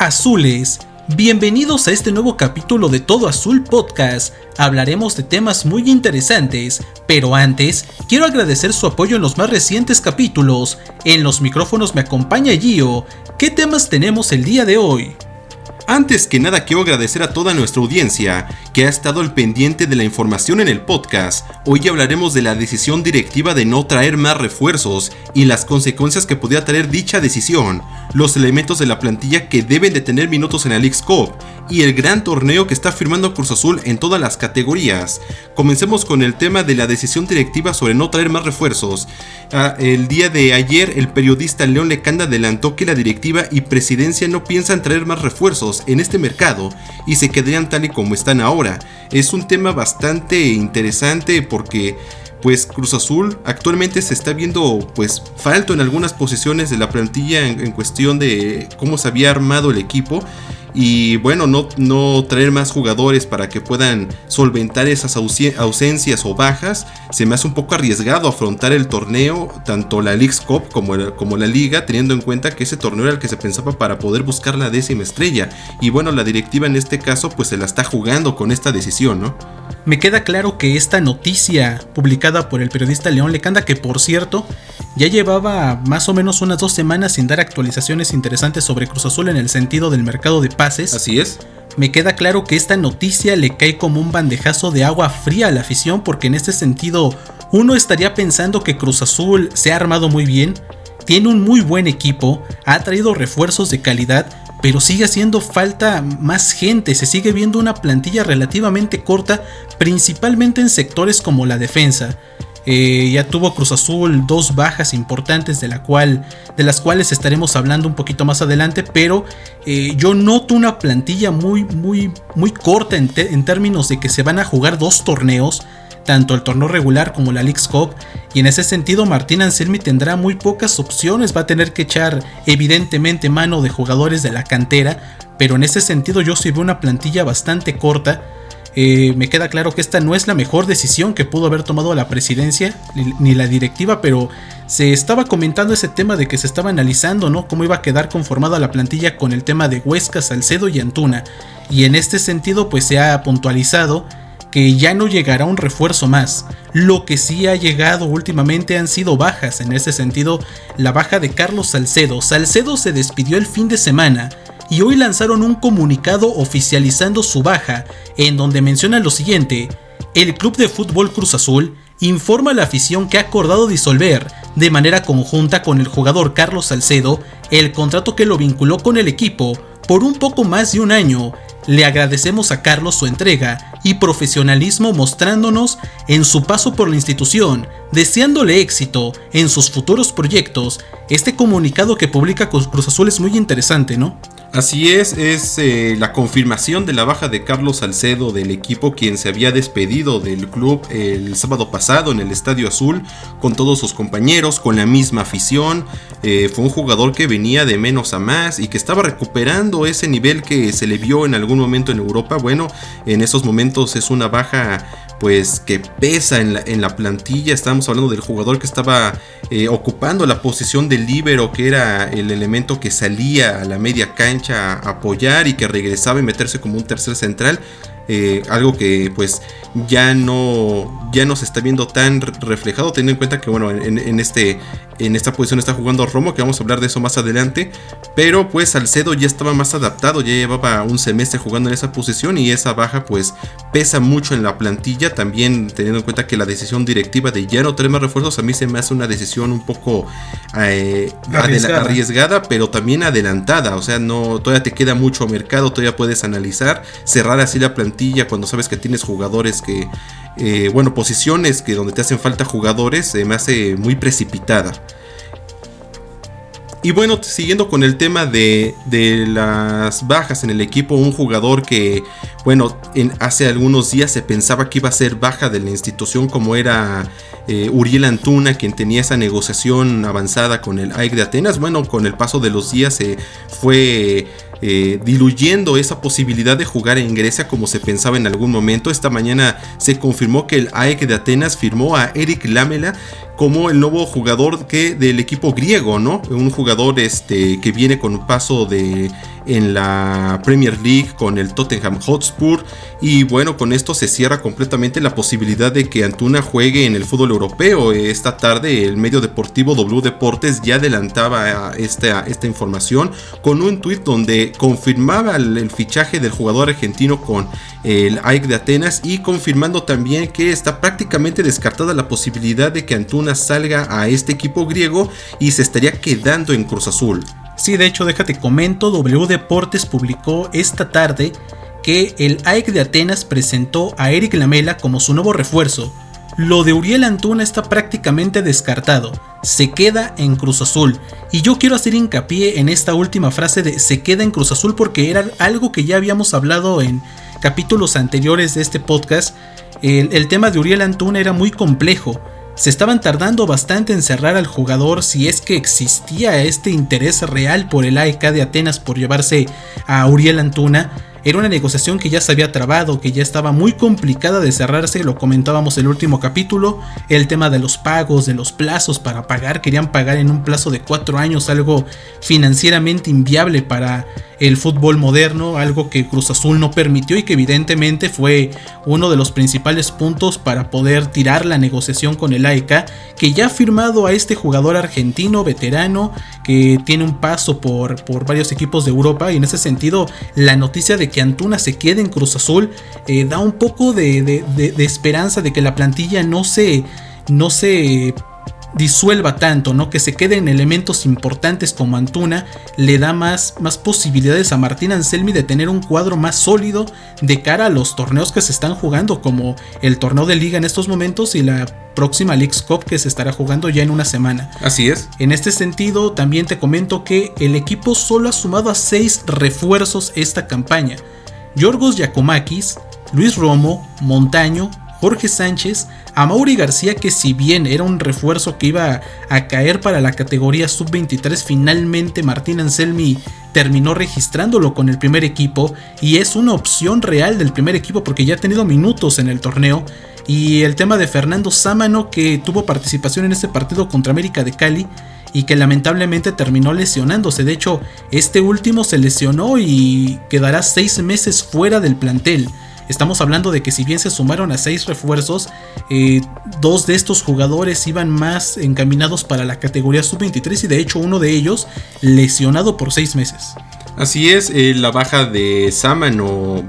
Azules, bienvenidos a este nuevo capítulo de Todo Azul Podcast. Hablaremos de temas muy interesantes, pero antes quiero agradecer su apoyo en los más recientes capítulos. En los micrófonos me acompaña Gio. ¿Qué temas tenemos el día de hoy? Antes que nada quiero agradecer a toda nuestra audiencia que ha estado al pendiente de la información en el podcast. Hoy hablaremos de la decisión directiva de no traer más refuerzos y las consecuencias que podría traer dicha decisión, los elementos de la plantilla que deben de tener minutos en la Leagues Cup y el gran torneo que está firmando Cruz Azul en todas las categorías. Comencemos con el tema de la decisión directiva sobre no traer más refuerzos. El día de ayer el periodista León Lecanda adelantó que la directiva y presidencia no piensan traer más refuerzos en este mercado y se quedarían tal y como están ahora. Es un tema bastante interesante porque pues Cruz Azul actualmente se está viendo pues falto en algunas posiciones de la plantilla en cuestión de cómo se había armado el equipo. Y bueno, no traer más jugadores para que puedan solventar esas ausencias o bajas. Se me hace un poco arriesgado afrontar el torneo, tanto la Leagues Cup como la Liga, teniendo en cuenta que ese torneo era el que se pensaba para poder buscar la 10ª estrella. Y bueno, la directiva en este caso pues se la está jugando con esta decisión, ¿no? Me queda claro que esta noticia publicada por el periodista León Lecanda, que por cierto ya llevaba más o menos unas 2 semanas sin dar actualizaciones interesantes sobre Cruz Azul en el sentido del mercado de pases. Así es. Me queda claro que esta noticia le cae como un bandejazo de agua fría a la afición, porque en este sentido uno estaría pensando que Cruz Azul se ha armado muy bien, tiene un muy buen equipo, ha traído refuerzos de calidad, pero sigue haciendo falta más gente, se sigue viendo una plantilla relativamente corta, principalmente en sectores como la defensa. Ya tuvo Cruz Azul 2 bajas importantes de las cuales estaremos hablando un poquito más adelante, pero yo noto una plantilla muy corta en términos de que se van a jugar 2 torneos, tanto el torneo regular como la Leagues Cup, y en ese sentido Martín Anselmi tendrá muy pocas opciones, va a tener que echar evidentemente mano de jugadores de la cantera, pero en ese sentido yo sí veo una plantilla bastante corta. Me queda claro que esta no es la mejor decisión que pudo haber tomado la presidencia ni la directiva, pero se estaba comentando ese tema de que se estaba analizando, ¿no?, cómo iba a quedar conformada la plantilla con el tema de Huesca, Salcedo y Antuna, y en este sentido pues se ha puntualizado que ya no llegará un refuerzo más. Lo que sí ha llegado últimamente han sido bajas. En ese sentido, la baja de Carlos Salcedo. Salcedo se despidió el fin de semana y hoy lanzaron un comunicado oficializando su baja, en donde menciona lo siguiente: el Club de Fútbol Cruz Azul informa a la afición que ha acordado disolver de manera conjunta con el jugador Carlos Salcedo el contrato que lo vinculó con el equipo por un poco más de un año. Le agradecemos a Carlos su entrega y profesionalismo mostrándonos en su paso por la institución, deseándole éxito en sus futuros proyectos. Este comunicado que publica Cruz Azul es muy interesante, ¿no? Así es la confirmación de la baja de Carlos Salcedo del equipo, quien se había despedido del club el sábado pasado en el Estadio Azul con todos sus compañeros, con la misma afición. Fue un jugador que venía de menos a más y que estaba recuperando ese nivel que se le vio en algún momento en Europa. Bueno, en esos momentos es una baja pues que pesa en la plantilla. Estamos hablando del jugador que estaba ocupando la posición del líbero, que era el elemento que salía a la media cancha a apoyar y que regresaba y meterse como un tercer central. Algo que pues ya no se está viendo tan reflejado, teniendo en cuenta que bueno, en esta posición está jugando Romo, que vamos a hablar de eso más adelante, pero pues Salcedo ya estaba más adaptado, ya llevaba un semestre jugando en esa posición y esa baja pues pesa mucho en la plantilla. También teniendo en cuenta que la decisión directiva de ya no traer más refuerzos, a mí se me hace una decisión un poco arriesgada, pero también adelantada. O sea, todavía te queda mucho mercado, todavía puedes analizar, cerrar así la plantilla cuando sabes que tienes jugadores que posiciones que donde te hacen falta jugadores, me hace muy precipitada. Y bueno, siguiendo con el tema de las bajas en el equipo, un jugador que hace algunos días se pensaba que iba a ser baja de la institución, como era Uriel Antuna, quien tenía esa negociación avanzada con el AEK de Atenas. Bueno, con el paso de los días se fue diluyendo esa posibilidad de jugar en Grecia como se pensaba en algún momento. Esta mañana se confirmó que el AEK de Atenas firmó a Eric Lamela como el nuevo jugador del equipo griego, ¿no? Un jugador que viene con un paso en la Premier League con el Tottenham Hotspur. Y bueno, con esto se cierra completamente la posibilidad de que Antuna juegue en el fútbol europeo. Esta tarde el medio deportivo W Deportes ya adelantaba esta información con un tuit donde confirmaba el fichaje del jugador argentino con el AEK de Atenas, y confirmando también que está prácticamente descartada la posibilidad de que Antuna salga a este equipo griego y se estaría quedando en Cruz Azul. Sí, de hecho, déjate comento, W Deportes publicó esta tarde que el AEK de Atenas presentó a Eric Lamela como su nuevo refuerzo. Lo de Uriel Antuna está prácticamente descartado, se queda en Cruz Azul. Y yo quiero hacer hincapié en esta última frase de se queda en Cruz Azul, porque era algo que ya habíamos hablado en capítulos anteriores de este podcast. El tema de Uriel Antuna era muy complejo. Se estaban tardando bastante en cerrar al jugador, si es que existía este interés real por el AEK de Atenas por llevarse a Uriel Antuna. Era una negociación que ya se había trabado, que ya estaba muy complicada de cerrarse, lo comentábamos en el último capítulo. El tema de los pagos, de los plazos para pagar, querían pagar en un plazo de 4 años, algo financieramente inviable para el fútbol moderno, algo que Cruz Azul no permitió y que evidentemente fue uno de los principales puntos para poder tirar la negociación con el AEK, que ya ha firmado a este jugador argentino veterano que tiene un paso por varios equipos de Europa. Y en ese sentido, la noticia de que Antuna se quede en Cruz Azul da un poco de esperanza de que la plantilla no se disuelva tanto, ¿no? Que se queden elementos importantes como Antuna le da más posibilidades a Martín Anselmi de tener un cuadro más sólido de cara a los torneos que se están jugando, como el torneo de liga en estos momentos y la próxima Leagues Cup que se estará jugando ya en una semana. Así es. En este sentido, también te comento que el equipo solo ha sumado a 6 refuerzos esta campaña: Yorgos Giacomakis, Luis Romo, Montaño, Jorge Sánchez, Amaury García, que si bien era un refuerzo que iba a caer para la categoría sub-23, finalmente Martín Anselmi terminó registrándolo con el primer equipo y es una opción real del primer equipo porque ya ha tenido minutos en el torneo. Y el tema de Fernando Sámano, que tuvo participación en este partido contra América de Cali y que lamentablemente terminó lesionándose. De hecho, este último se lesionó y quedará 6 meses fuera del plantel. Estamos hablando de que si bien se sumaron a 6 refuerzos, 2 de estos jugadores iban más encaminados para la categoría sub-23 y de hecho uno de ellos lesionado por 6 meses. Así es, la baja de Sámano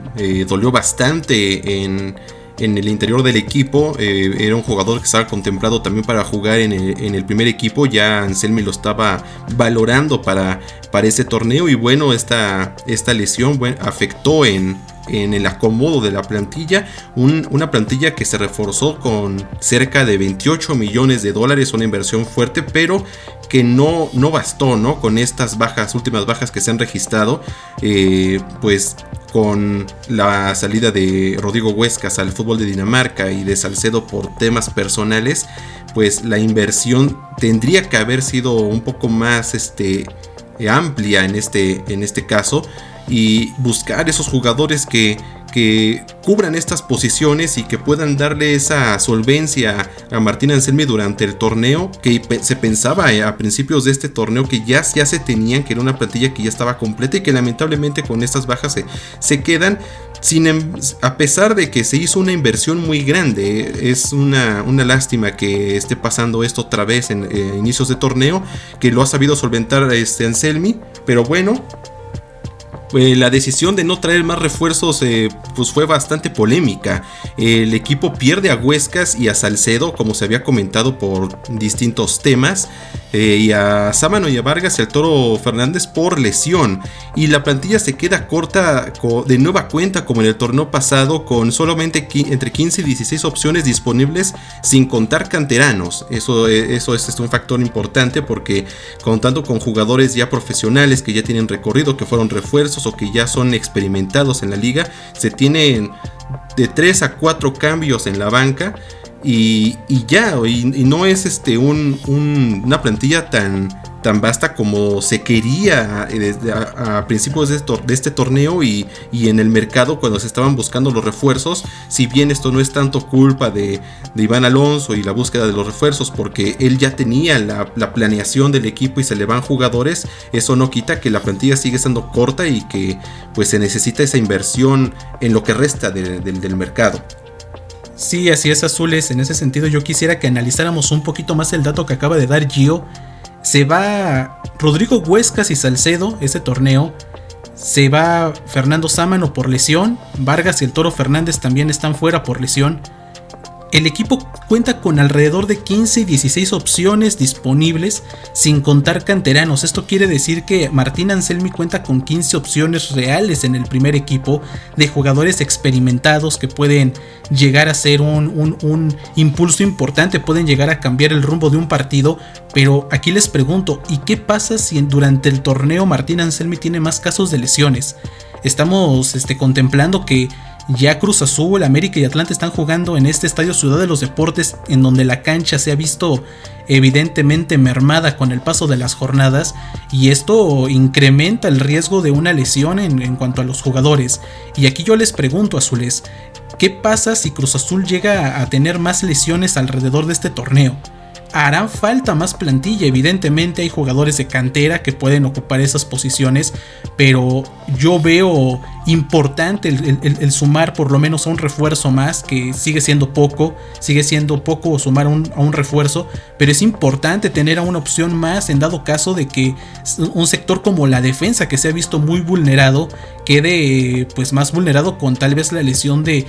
dolió bastante en el interior del equipo. Era un jugador que estaba contemplado también para jugar en el primer equipo. Ya Anselmi lo estaba valorando para ese torneo y bueno, esta lesión afectó en el acomodo de la plantilla, una plantilla que se reforzó con cerca de $28 millones, una inversión fuerte, pero que no bastó, ¿no? Con estas últimas bajas que se han registrado, pues con la salida de Rodrigo Huescas al fútbol de Dinamarca y de Salcedo por temas personales, pues la inversión tendría que haber sido un poco más amplia en este caso, y buscar esos jugadores que cubran estas posiciones y que puedan darle esa solvencia a Martín Anselmi durante el torneo, que se pensaba a principios de este torneo que ya se tenían, que era una plantilla que ya estaba completa y que lamentablemente con estas bajas se quedan. A pesar de que se hizo una inversión muy grande, es una lástima que esté pasando esto otra vez en inicios de torneo, que lo ha sabido solventar Anselmi, pero bueno. La decisión de no traer más refuerzos pues fue bastante polémica. El equipo pierde a Huescas y a Salcedo, como se había comentado, por distintos temas, y a Sámano y a Vargas y al Toro Fernández por lesión, y la plantilla se queda corta de nueva cuenta como en el torneo pasado, con solamente entre 15 y 16 opciones disponibles, sin contar canteranos. Eso es un factor importante, porque contando con jugadores ya profesionales que ya tienen recorrido, que fueron refuerzos o que ya son experimentados en la liga, se tienen de 3 a 4 cambios en la banca y no es una plantilla tan tan vasta como se quería a principios de este torneo y en el mercado cuando se estaban buscando los refuerzos. Si bien esto no es tanto culpa de Iván Alonso y la búsqueda de los refuerzos, porque él ya tenía la planeación del equipo y se le van jugadores, eso no quita que la plantilla sigue siendo corta y que pues se necesita esa inversión en lo que resta del mercado. Sí, así es, Azules. En ese sentido yo quisiera que analizáramos un poquito más el dato que acaba de dar Gio. Se va Rodrigo Huescas y Salcedo este torneo. Se va Fernando Sámano por lesión. Vargas y el Toro Fernández también están fuera por lesión. El equipo cuenta con alrededor de 15 y 16 opciones disponibles, sin contar canteranos. Esto quiere decir que Martín Anselmi cuenta con 15 opciones reales en el primer equipo, de jugadores experimentados que pueden llegar a ser un impulso importante, pueden llegar a cambiar el rumbo de un partido. Pero aquí les pregunto, ¿y qué pasa si durante el torneo Martín Anselmi tiene más casos de lesiones? Estamos contemplando que ya Cruz Azul, América y Atlante están jugando en este estadio Ciudad de los Deportes, en donde la cancha se ha visto evidentemente mermada con el paso de las jornadas, y esto incrementa el riesgo de una lesión en cuanto a los jugadores. Y aquí yo les pregunto, Azules, ¿qué pasa si Cruz Azul llega a tener más lesiones alrededor de este torneo? Harán falta más plantilla, evidentemente hay jugadores de cantera que pueden ocupar esas posiciones, pero yo veo importante el sumar por lo menos a un refuerzo más, que sigue siendo poco sumar a un refuerzo, pero es importante tener a una opción más en dado caso de que un sector como la defensa, que se ha visto muy vulnerado, quede pues más vulnerado con tal vez la lesión de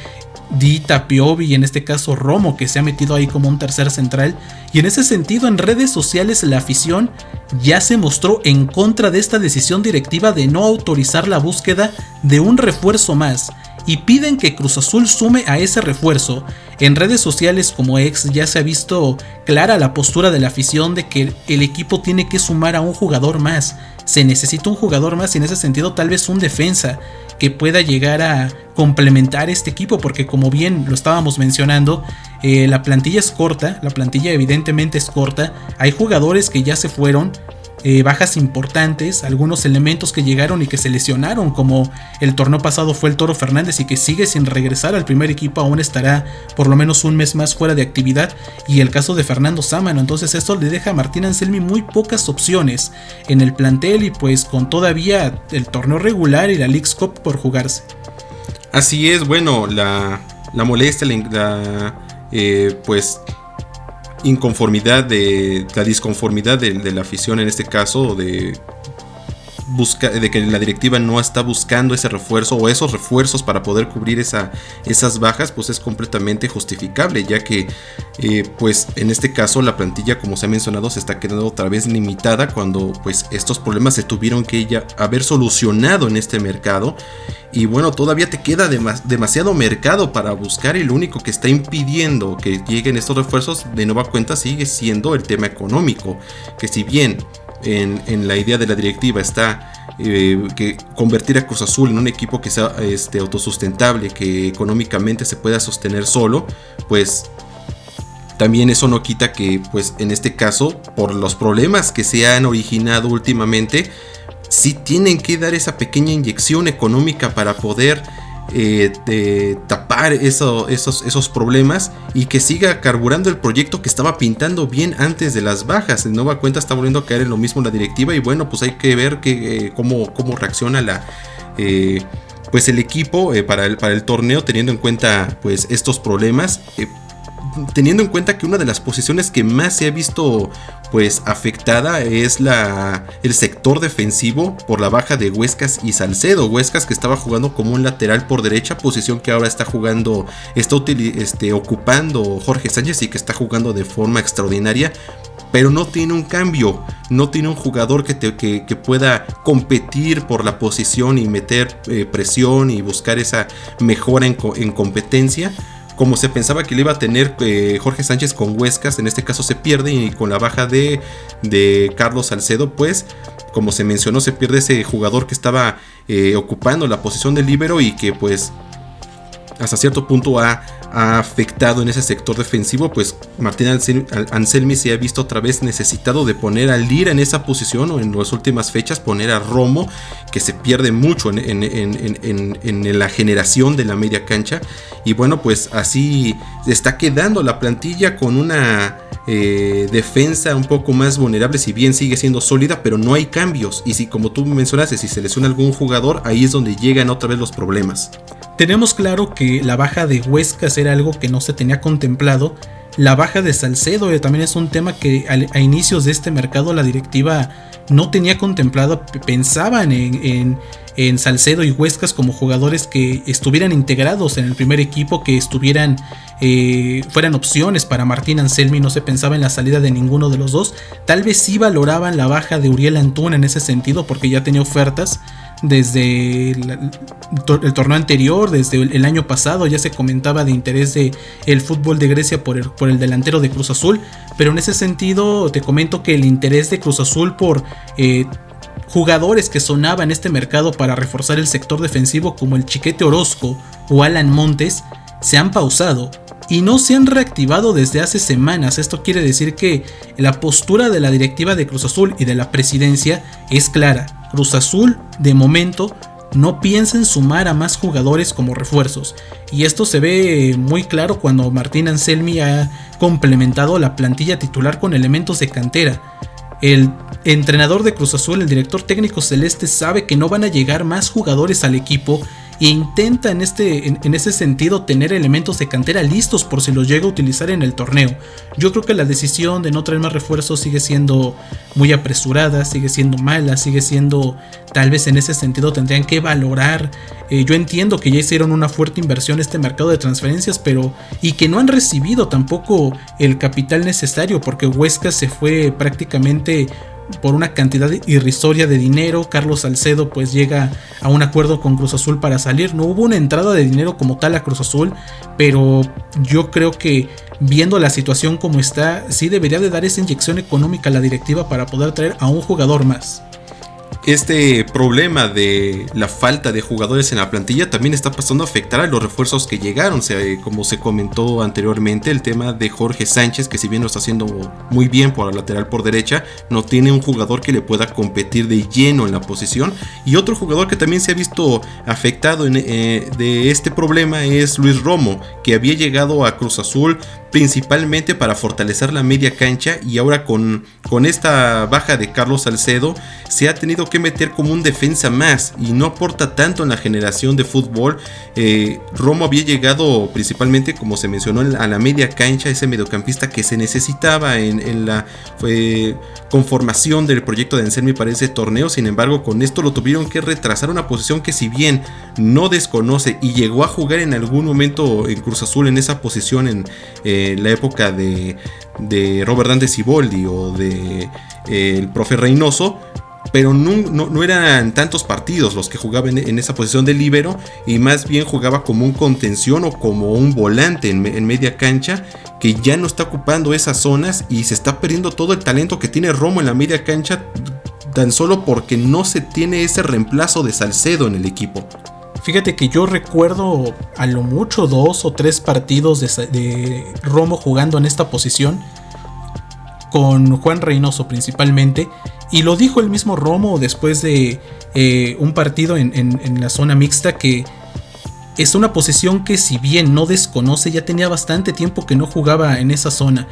Dita, Piovi y en este caso Romo, que se ha metido ahí como un tercer central. Y en ese sentido, en redes sociales la afición ya se mostró en contra de esta decisión directiva de no autorizar la búsqueda de un refuerzo más, y piden que Cruz Azul sume a ese refuerzo. En redes sociales como ex ya se ha visto clara la postura de la afición de que el equipo tiene que sumar a un jugador más. Se necesita un jugador más, y en ese sentido tal vez un defensa que pueda llegar a complementar este equipo, porque como bien lo estábamos mencionando, la plantilla es corta, la plantilla evidentemente es corta, hay jugadores que ya se fueron, bajas importantes, algunos elementos que llegaron y que se lesionaron, como el torneo pasado fue el Toro Fernández y que sigue sin regresar al primer equipo, aún estará por lo menos un mes más fuera de actividad, y el caso de Fernando Sámano. Entonces esto le deja a Martín Anselmi muy pocas opciones en el plantel, y pues con todavía el torneo regular y la Leagues Cup por jugarse. Así es, bueno, la molestia, pues inconformidad la disconformidad de la afición en este caso, de que la directiva no está buscando ese refuerzo o esos refuerzos para poder cubrir esas bajas, pues es completamente justificable, ya que pues en este caso la plantilla, como se ha mencionado, se está quedando otra vez limitada cuando pues estos problemas se tuvieron que ya haber solucionado en este mercado. Y bueno, todavía te queda demasiado mercado para buscar, y lo único que está impidiendo que lleguen estos refuerzos de nueva cuenta sigue siendo el tema económico, que si bien en la idea de la directiva está que convertir a Cruz Azul en un equipo que sea autosustentable, que económicamente se pueda sostener solo, pues también eso no quita que pues en este caso, por los problemas que se han originado últimamente, sí tienen que dar esa pequeña inyección económica para poder tapar esos problemas y que siga carburando el proyecto que estaba pintando bien antes de las bajas. De nueva cuenta está volviendo a caer en lo mismo la directiva, y bueno, pues hay que ver cómo reacciona pues el equipo para el torneo, teniendo en cuenta pues estos problemas, teniendo en cuenta que una de las posiciones que más se ha visto pues afectada es el sector defensivo por la baja de Huescas y Salcedo. Huescas, que estaba jugando como un lateral por derecha, posición que ahora está ocupando Jorge Sánchez, y que está jugando de forma extraordinaria, pero no tiene un cambio, no tiene un jugador que pueda competir por la posición y meter presión y buscar esa mejora en competencia, como se pensaba que le iba a tener Jorge Sánchez con Huescas. En este caso se pierde, y con la baja de Carlos Salcedo, pues como se mencionó, se pierde ese jugador que estaba ocupando la posición de líbero, y que pues hasta cierto punto ha afectado en ese sector defensivo, pues Martín Anselmi se ha visto otra vez necesitado de poner a Lira en esa posición, o en las últimas fechas poner a Romo, que se pierde mucho en la generación de la media cancha. Y bueno, pues así está quedando la plantilla con una defensa un poco más vulnerable, si bien sigue siendo sólida, pero no hay cambios. Y si, como tú mencionaste, si se lesiona algún jugador, ahí es donde llegan otra vez los problemas. Tenemos claro que la baja de Huescas era algo que no se tenía contemplado. La baja de Salcedo también es un tema que a inicios de este mercado la directiva no tenía contemplado. Pensaban en Salcedo y Huescas como jugadores que estuvieran integrados en el primer equipo, que fueran opciones para Martín Anselmi. No se pensaba en la salida de ninguno de los dos. Tal vez sí valoraban la baja de Uriel Antuna en ese sentido, porque ya tenía ofertas desde el torneo anterior, desde el año pasado. Ya se comentaba de interés de el fútbol de Grecia por el delantero de Cruz Azul, pero en ese sentido te comento que el interés de Cruz Azul por jugadores que sonaban en este mercado para reforzar el sector defensivo, como el Chiquete Orozco o Alan Montes, se han pausado y no se han reactivado desde hace semanas. Esto quiere decir que la postura de la directiva de Cruz Azul y de la presidencia es clara. Cruz Azul, de momento, no piensa en sumar a más jugadores como refuerzos. Y esto se ve muy claro cuando Martín Anselmi ha complementado la plantilla titular con elementos de cantera. El entrenador de Cruz Azul, el director técnico celeste, sabe que no van a llegar más jugadores al equipo e intenta en ese sentido tener elementos de cantera listos por si los llega a utilizar en el torneo. Yo creo que la decisión de no traer más refuerzos sigue siendo muy apresurada, sigue siendo mala, sigue siendo, tal vez en ese sentido tendrían que valorar. Yo entiendo que ya hicieron una fuerte inversión en este mercado de transferencias, y que no han recibido tampoco el capital necesario, porque Huescas se fue prácticamente por una cantidad irrisoria de dinero. Carlos Salcedo pues llega a un acuerdo con Cruz Azul para salir. No hubo una entrada de dinero como tal a Cruz Azul, pero yo creo que viendo la situación como está, sí debería de dar esa inyección económica a la directiva para poder traer a un jugador más. Este problema de la falta de jugadores en la plantilla también está pasando a afectar a los refuerzos que llegaron. O sea, como se comentó anteriormente, el tema de Jorge Sánchez, que si bien lo está haciendo muy bien por la lateral por derecha, no tiene un jugador que le pueda competir de lleno en la posición. Y otro jugador que también se ha visto afectado de este problema es Luis Romo, que había llegado a Cruz Azul principalmente para fortalecer la media cancha, y ahora con esta baja de Carlos Salcedo se ha tenido que meter como un defensa más y no aporta tanto en la generación de fútbol. Romo había llegado principalmente, como se mencionó, a la media cancha, ese mediocampista que se necesitaba en la conformación del proyecto de Anselmi para ese torneo. Sin embargo, con esto lo tuvieron que retrasar, una posición que si bien no desconoce y llegó a jugar en algún momento en Cruz Azul en esa posición en la época de Robert Dante Siboldi o de el profe Reynoso, pero no eran tantos partidos los que jugaban en esa posición de líbero, y más bien jugaba como un contención o como un volante en media cancha, que ya no está ocupando esas zonas y se está perdiendo todo el talento que tiene Romo en la media cancha, tan solo porque no se tiene ese reemplazo de Salcedo en el equipo. Fíjate que yo recuerdo a lo mucho 2 o 3 partidos de Romo jugando en esta posición, con Juan Reynoso principalmente, y lo dijo el mismo Romo después de un partido en la zona mixta, que es una posición que si bien no desconoce, ya tenía bastante tiempo que no jugaba en esa zona.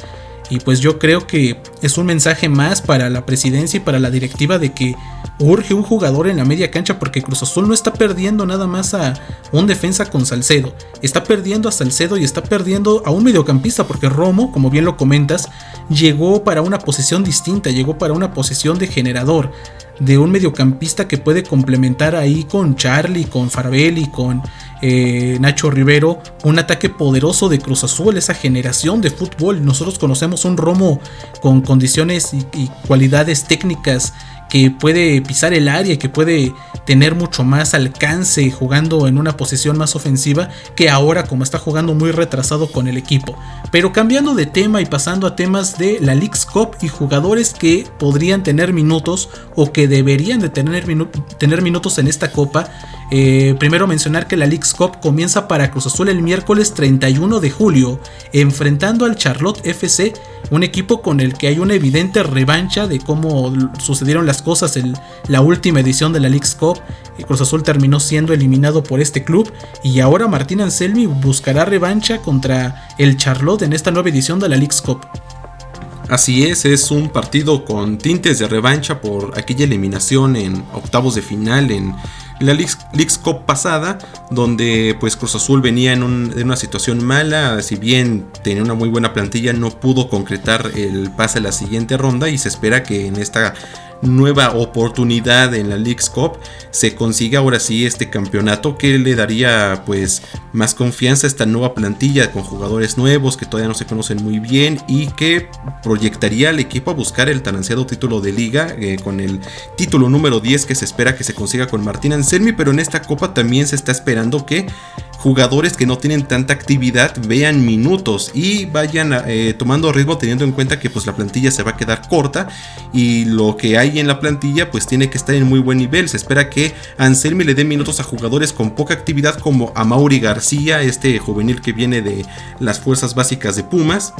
Y pues yo creo que es un mensaje más para la presidencia y para la directiva de que urge un jugador en la media cancha, porque Cruz Azul no está perdiendo nada más a un defensa con Salcedo, está perdiendo a Salcedo y está perdiendo a un mediocampista, porque Romo, como bien lo comentas, llegó para una posición distinta, llegó para una posición de generador, de un mediocampista que puede complementar ahí con Charlie, con Faravelli, con Nacho Rivero, un ataque poderoso de Cruz Azul, esa generación de fútbol. Nosotros conocemos un Romo con condiciones y cualidades técnicas que puede pisar el área, que puede tener mucho más alcance jugando en una posición más ofensiva que ahora como está jugando muy retrasado con el equipo. Pero cambiando de tema y pasando a temas de la Leagues Cup y jugadores que podrían tener minutos o que deberían de tener minutos en esta copa. Primero mencionar que la Leagues Cup comienza para Cruz Azul el miércoles 31 de julio, enfrentando al Charlotte FC, un equipo con el que hay una evidente revancha de cómo sucedieron las cosas en la última edición de la Leagues Cup. Cruz Azul terminó siendo eliminado por este club y ahora Martín Anselmi buscará revancha contra el Charlotte en esta nueva edición de la Leagues Cup. Así es un partido con tintes de revancha por aquella eliminación en octavos de final en la Leagues Cup pasada, donde pues Cruz Azul venía en una situación mala. Si bien tenía una muy buena plantilla, no pudo concretar el pase a la siguiente ronda, y se espera que en esta nueva oportunidad en la Leagues Cup se consiga ahora sí este campeonato que le daría pues más confianza a esta nueva plantilla con jugadores nuevos que todavía no se conocen muy bien, y que proyectaría al equipo a buscar el tan ansiado título de liga, con el título número 10 que se espera que se consiga con Martín Anselmi. Pero en esta copa también se está esperando que jugadores que no tienen tanta actividad vean minutos y vayan tomando ritmo, teniendo en cuenta que pues la plantilla se va a quedar corta y lo que hay en la plantilla pues tiene que estar en muy buen nivel. Se espera que Anselmi le dé minutos a jugadores con poca actividad como Amaury García, este juvenil que viene de las fuerzas básicas de Pumas.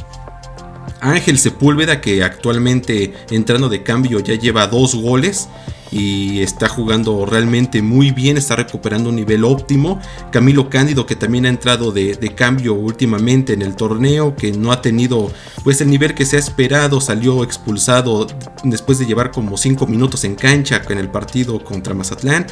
Ángel Sepúlveda, que actualmente entrando de cambio ya lleva 2 goles y está jugando realmente muy bien, está recuperando un nivel óptimo. Camilo Cándido, que también ha entrado de cambio últimamente en el torneo, que no ha tenido pues el nivel que se ha esperado, salió expulsado después de llevar como 5 minutos en cancha en el partido contra Mazatlán.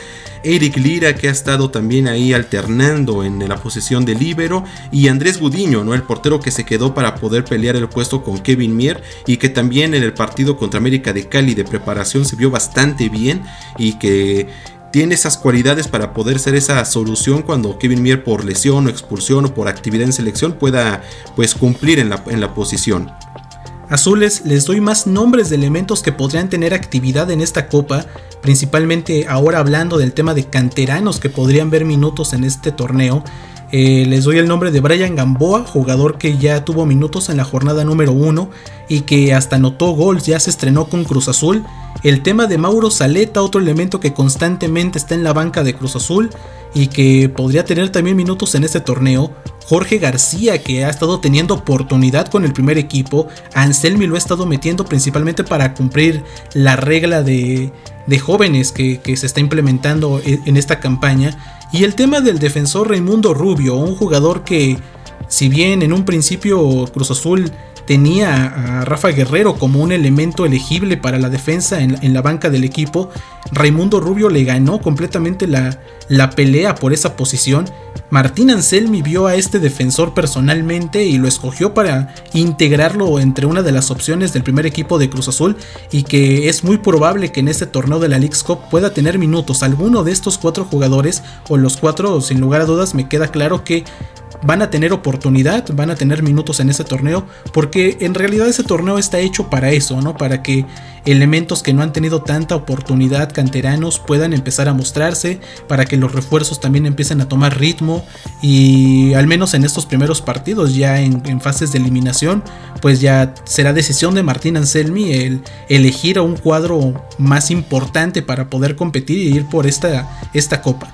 Eric Lira, que ha estado también ahí alternando en la posición de líbero, y Andrés Gudiño, ¿no?, el portero que se quedó para poder pelear el puesto con Kevin Mier, y que también en el partido contra América de Cali de preparación se vio bastante bien y que tiene esas cualidades para poder ser esa solución cuando Kevin Mier, por lesión o expulsión o por actividad en selección, pueda pues cumplir en la posición. Azules, les doy más nombres de elementos que podrían tener actividad en esta copa, principalmente ahora hablando del tema de canteranos que podrían ver minutos en este torneo. Les doy el nombre de Brian Gamboa, jugador que ya tuvo minutos en la jornada número 1 y que hasta anotó gol, ya se estrenó con Cruz Azul. El tema de Mauro Zaleta, otro elemento que constantemente está en la banca de Cruz Azul y que podría tener también minutos en este torneo. Jorge García, que ha estado teniendo oportunidad con el primer equipo. Anselmi lo ha estado metiendo principalmente para cumplir la regla de jóvenes que se está implementando en esta campaña. Y el tema del defensor Raimundo Rubio, un jugador que, si bien en un principio Cruz Azul tenía a Rafa Guerrero como un elemento elegible para la defensa en la banca del equipo, Raimundo Rubio le ganó completamente la pelea por esa posición. Martín Anselmi vio a este defensor personalmente y lo escogió para integrarlo entre una de las opciones del primer equipo de Cruz Azul, y que es muy probable que en este torneo de la Leagues Cup pueda tener minutos. Alguno de estos 4 jugadores, o los 4 sin lugar a dudas, me queda claro que van a tener oportunidad, van a tener minutos en ese torneo, porque en realidad ese torneo está hecho para eso, ¿no? Para que elementos que no han tenido tanta oportunidad, canteranos, puedan empezar a mostrarse, para que los refuerzos también empiecen a tomar ritmo, y al menos en estos primeros partidos, ya en fases de eliminación, pues ya será decisión de Martín Anselmi el elegir a un cuadro más importante para poder competir y ir por esta copa.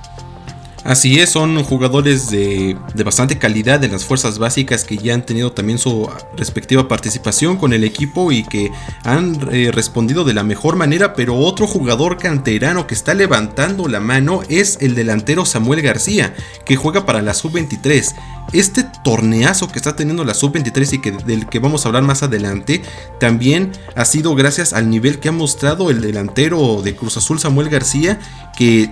Así es, son jugadores de bastante calidad de las fuerzas básicas que ya han tenido también su respectiva participación con el equipo y que han respondido de la mejor manera. Pero otro jugador canterano que está levantando la mano es el delantero Samuel García, que juega para la Sub-23. Este torneazo que está teniendo la Sub-23 y del que vamos a hablar más adelante, también ha sido gracias al nivel que ha mostrado el delantero de Cruz Azul, Samuel García, que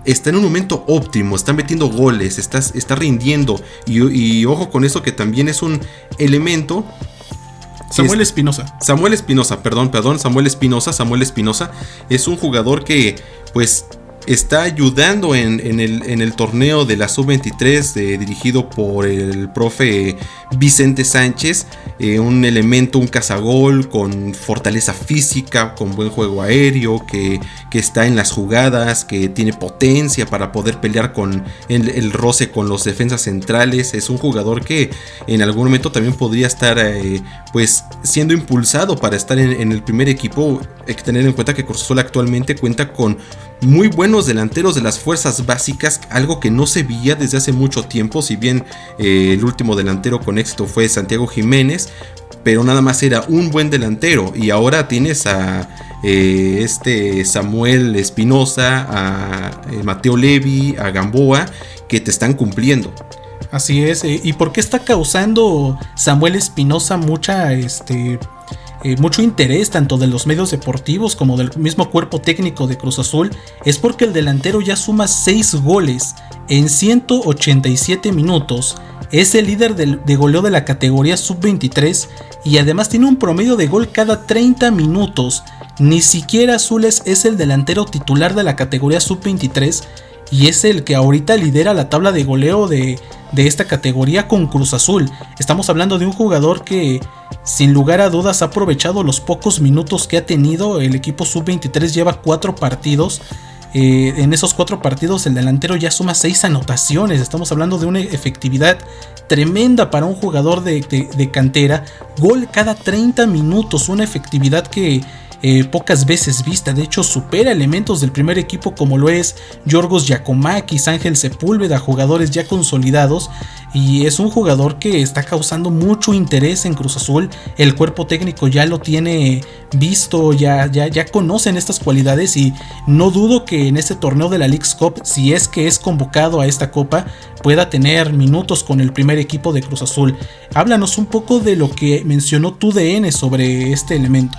está en un momento óptimo, está metiendo goles, está rindiendo, y ojo con eso, que también es un elemento. Samuel Espinosa es un jugador que pues está ayudando en el torneo de la Sub-23 dirigido por el profe Vicente Sánchez, un elemento, un cazagol con fortaleza física, con buen juego aéreo, que está en las jugadas, que tiene potencia para poder pelear con el roce con los defensas centrales. Es un jugador que en algún momento también podría estar pues siendo impulsado para estar en el primer equipo. Hay que tener en cuenta que Cruz Azul actualmente cuenta con muy buenos delanteros de las fuerzas básicas, algo que no se veía desde hace mucho tiempo. Si bien el último delantero con éxito fue Santiago Jiménez, pero nada más era un buen delantero, y ahora tienes a Samuel Espinosa, a Mateo Levi, a Gamboa, que te están cumpliendo. Así es. ¿Y por qué está causando Samuel Espinosa mucho interés tanto de los medios deportivos como del mismo cuerpo técnico de Cruz Azul? Es porque el delantero ya suma 6 goles en 187 minutos, es el líder de goleo de la categoría sub-23 y además tiene un promedio de gol cada 30 minutos. Ni siquiera Azules es el delantero titular de la categoría sub-23 y es el que ahorita lidera la tabla de goleo de esta categoría con Cruz Azul. Estamos hablando de un jugador que sin lugar a dudas ha aprovechado los pocos minutos que ha tenido. El equipo sub-23 lleva 4 partidos. En esos 4 partidos el delantero ya suma 6 anotaciones. Estamos hablando de una efectividad tremenda para un jugador de cantera. Gol cada 30 minutos, una efectividad que pocas veces vista. De hecho supera elementos del primer equipo como lo es Yorgos Giacomakis, Ángel Sepúlveda, jugadores ya consolidados, y es un jugador que está causando mucho interés en Cruz Azul. El cuerpo técnico ya lo tiene visto, ya conocen estas cualidades, y no dudo que en este torneo de la Leagues Cup, si es que es convocado a esta copa, pueda tener minutos con el primer equipo de Cruz Azul. Háblanos un poco de lo que mencionó TUDN sobre este elemento.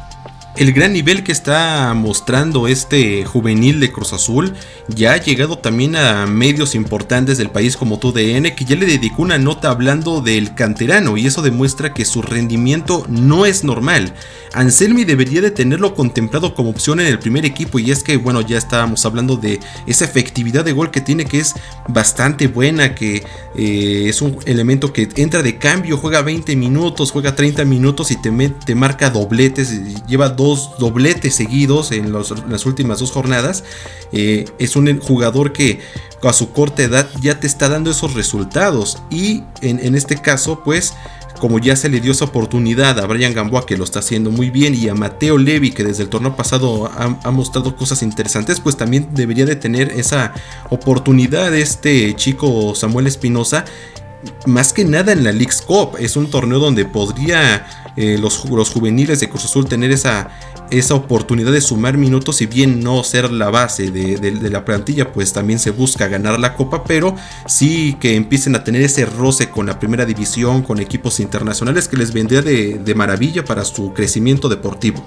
El gran nivel que está mostrando este juvenil de Cruz Azul ya ha llegado también a medios importantes del país como TUDN, que ya le dedicó una nota hablando del canterano, y eso demuestra que su rendimiento no es normal. Anselmi debería de tenerlo contemplado como opción en el primer equipo, y es que bueno, ya estábamos hablando de esa efectividad de gol que tiene, que es bastante buena, que es un elemento que entra de cambio, juega 20 minutos, juega 30 minutos y te marca dobletes, lleva 2 dobletes seguidos en las últimas 2 jornadas. Es un jugador que a su corta edad ya te está dando esos resultados, y en este caso pues como ya se le dio esa oportunidad a Brian Gamboa, que lo está haciendo muy bien, y a Mateo Levi, que desde el torneo pasado ha mostrado cosas interesantes, pues también debería de tener esa oportunidad este chico Samuel Espinosa, más que nada en la Leagues Cup. Es un torneo donde podría los juveniles de Cruz Azul tener esa oportunidad de sumar minutos. Si bien no ser la base de la plantilla, pues también se busca ganar la copa, pero sí que empiecen a tener ese roce con la primera división, con equipos internacionales, que les vendría de maravilla para su crecimiento deportivo.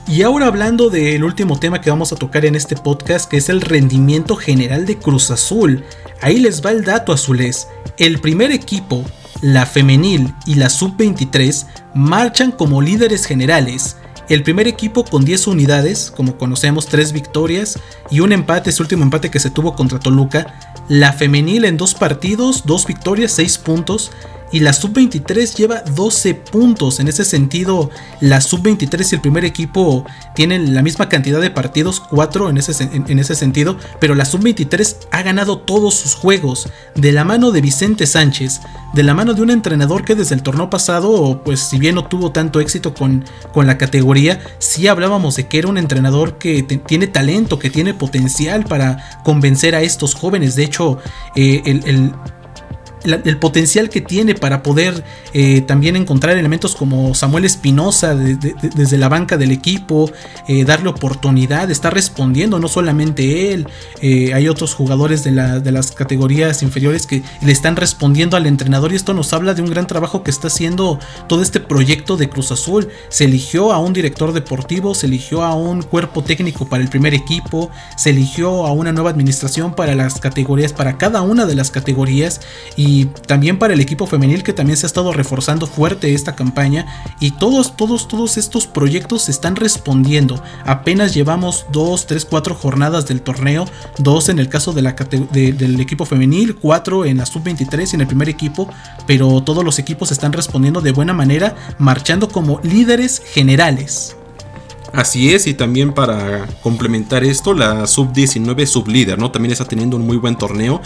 Y ahora hablando del último tema que vamos a tocar en este podcast, que es el rendimiento general de Cruz Azul. Ahí les va el dato, azules. El primer equipo, la femenil y la sub-23 marchan como líderes generales. El primer equipo con 10 unidades, como conocemos, 3 victorias y un empate, ese último empate que se tuvo contra Toluca. La femenil en 2 partidos, 2 victorias, 6 puntos. Y la sub-23 lleva 12 puntos. En ese sentido, la sub-23 y el primer equipo tienen la misma cantidad de partidos, 4 en ese sentido, pero la sub-23 ha ganado todos sus juegos, de la mano de Vicente Sánchez, de la mano de un entrenador que desde el torneo pasado, pues si bien no tuvo tanto éxito con la categoría, sí hablábamos de que era un entrenador que tiene talento, que tiene potencial para convencer a estos jóvenes. De hecho, el potencial que tiene para poder también encontrar elementos como Samuel Espinosa desde la banca del equipo, darle oportunidad, está respondiendo, no solamente él, hay otros jugadores de las categorías inferiores que le están respondiendo al entrenador, y esto nos habla de un gran trabajo que está haciendo todo este proyecto de Cruz Azul. Se eligió a un director deportivo, se eligió a un cuerpo técnico para el primer equipo, se eligió a una nueva administración para las categorías, para cada una de las categorías, y y también para el equipo femenil, que también se ha estado reforzando fuerte esta campaña, y todos estos proyectos se están respondiendo. Apenas llevamos 2, 3, 4 jornadas del torneo, 2 en el caso del equipo femenil, 4 en la sub-23 y en el primer equipo, pero todos los equipos están respondiendo de buena manera, marchando como líderes generales. Así es, y también para complementar esto, la sub-19 sublíder, ¿no? También está teniendo un muy buen torneo.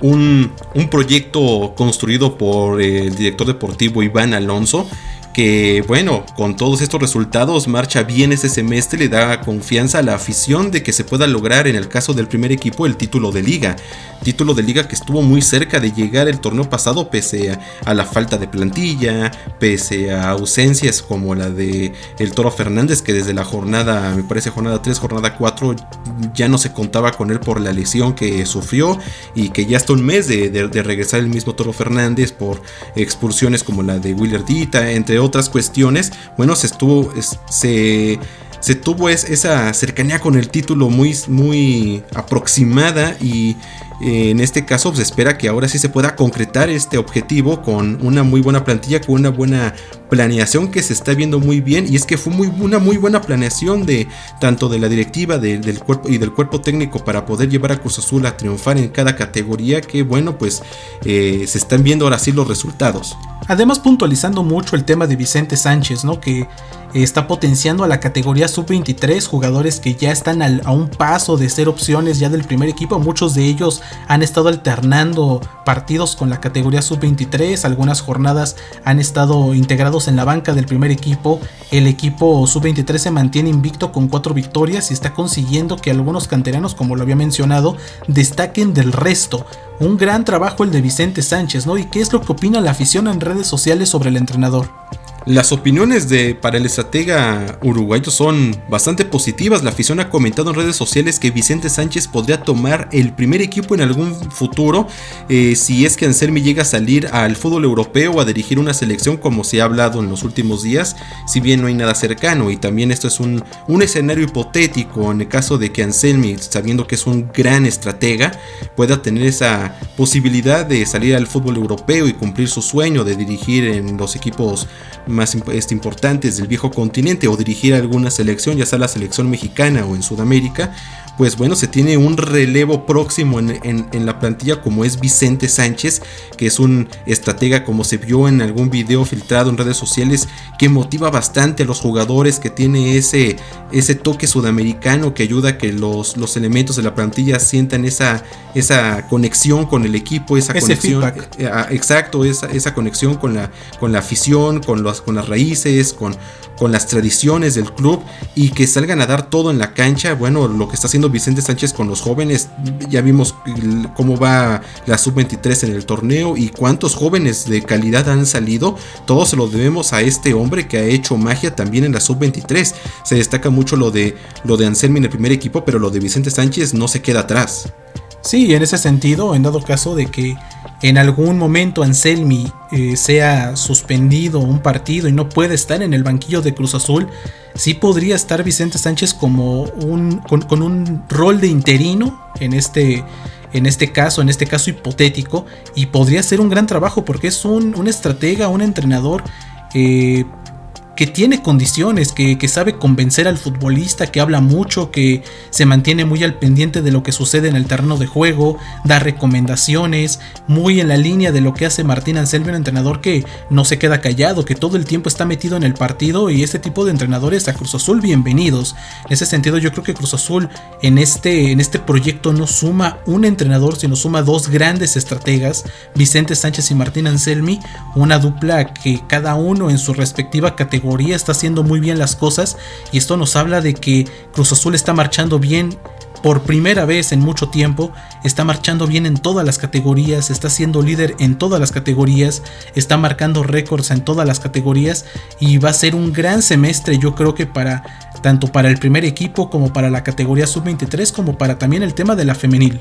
Un proyecto construido por el director deportivo Iván Alonso, que bueno, con todos estos resultados marcha bien este semestre, le da confianza a la afición de que se pueda lograr, en el caso del primer equipo, el título de liga que estuvo muy cerca de llegar el torneo pasado, pese a la falta de plantilla, pese a ausencias como la de el Toro Fernández, que desde la jornada 3, jornada 4 ya no se contaba con él por la lesión que sufrió, y que ya hasta un mes de regresar el mismo Toro Fernández por expulsiones como la de Willer Dita, entre otras cuestiones. Bueno, se tuvo esa cercanía con el título muy aproximada, y en este caso se espera que ahora sí se pueda concretar este objetivo con una muy buena plantilla, con una buena planeación que se está viendo muy bien. Y es que fue una muy buena planeación tanto de la directiva del cuerpo y del cuerpo técnico para poder llevar a Cruz Azul a triunfar en cada categoría, que bueno, pues se están viendo ahora sí los resultados. Además, puntualizando mucho el tema de Vicente Sánchez, ¿no? Que está potenciando a la categoría sub-23, jugadores que ya están a un paso de ser opciones ya del primer equipo. Muchos de ellos han estado alternando partidos con la categoría sub-23, algunas jornadas han estado integrados en la banca del primer equipo. El equipo sub-23 se mantiene invicto con 4 victorias y está consiguiendo que algunos canteranos, como lo había mencionado, destaquen del resto. Un gran trabajo el de Vicente Sánchez, ¿no? ¿Y qué es lo que opina la afición en redes sociales sobre el entrenador? Las opiniones para el estratega uruguayo son bastante positivas. La afición ha comentado en redes sociales que Vicente Sánchez podría tomar el primer equipo en algún futuro, si es que Anselmi llega a salir al fútbol europeo o a dirigir una selección, como se ha hablado en los últimos días, si bien no hay nada cercano. Y también esto es un escenario hipotético en el caso de que Anselmi, sabiendo que es un gran estratega, pueda tener esa posibilidad de salir al fútbol europeo y cumplir su sueño de dirigir en los equipos más importantes del viejo continente, o dirigir alguna selección, ya sea la selección mexicana o en Sudamérica. Pues bueno, se tiene un relevo próximo en la plantilla, como es Vicente Sánchez, que es un estratega, como se vio en algún video filtrado en redes sociales, que motiva bastante a los jugadores, que tiene ese toque sudamericano que ayuda a que los elementos de la plantilla sientan esa conexión con el equipo, esa conexión, exacto, esa conexión con la afición, con las raíces, con las tradiciones del club, y que salgan a dar todo en la cancha. Bueno, lo que está haciendo Vicente Sánchez con los jóvenes, ya vimos cómo va la sub-23 en el torneo y cuántos jóvenes de calidad han salido. Todo se lo debemos a este hombre que ha hecho magia también en la sub-23. Se destaca mucho lo de Anselmi en el primer equipo, pero lo de Vicente Sánchez no se queda atrás. Sí, en ese sentido, en dado caso de que en algún momento Anselmi sea suspendido un partido y no puede estar en el banquillo de Cruz Azul, sí podría estar Vicente Sánchez como con un rol de interino en este caso hipotético, y podría ser un gran trabajo porque es un estratega, un entrenador que tiene condiciones, que sabe convencer al futbolista, que habla mucho, que se mantiene muy al pendiente de lo que sucede en el terreno de juego, da recomendaciones, muy en la línea de lo que hace Martín Anselmi, un entrenador que no se queda callado, que todo el tiempo está metido en el partido, y este tipo de entrenadores a Cruz Azul, bienvenidos. En ese sentido, yo creo que Cruz Azul en este proyecto no suma un entrenador, sino suma 2 grandes estrategas, Vicente Sánchez y Martín Anselmi, una dupla que cada uno en su respectiva categoría está haciendo muy bien las cosas, y esto nos habla de que Cruz Azul está marchando bien por primera vez en mucho tiempo, está marchando bien en todas las categorías, está siendo líder en todas las categorías, está marcando récords en todas las categorías, y va a ser un gran semestre, yo creo que tanto para el primer equipo como para la categoría sub-23, como para también el tema de la femenil.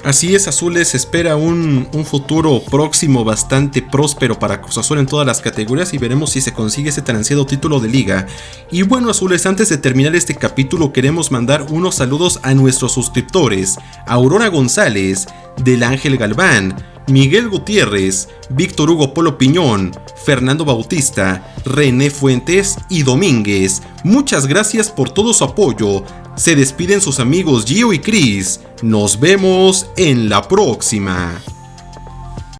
Así es, Azules, espera un futuro próximo bastante próspero para Cruz Azul en todas las categorías, y veremos si se consigue ese tan ansiado título de liga. Y bueno, Azules, antes de terminar este capítulo queremos mandar unos saludos a nuestros suscriptores: Aurora González, Del Ángel Galván, Miguel Gutiérrez, Víctor Hugo Polo Piñón, Fernando Bautista, René Fuentes y Domínguez. Muchas gracias por todo su apoyo. Se despiden sus amigos Gio y Chris. Nos vemos en la próxima.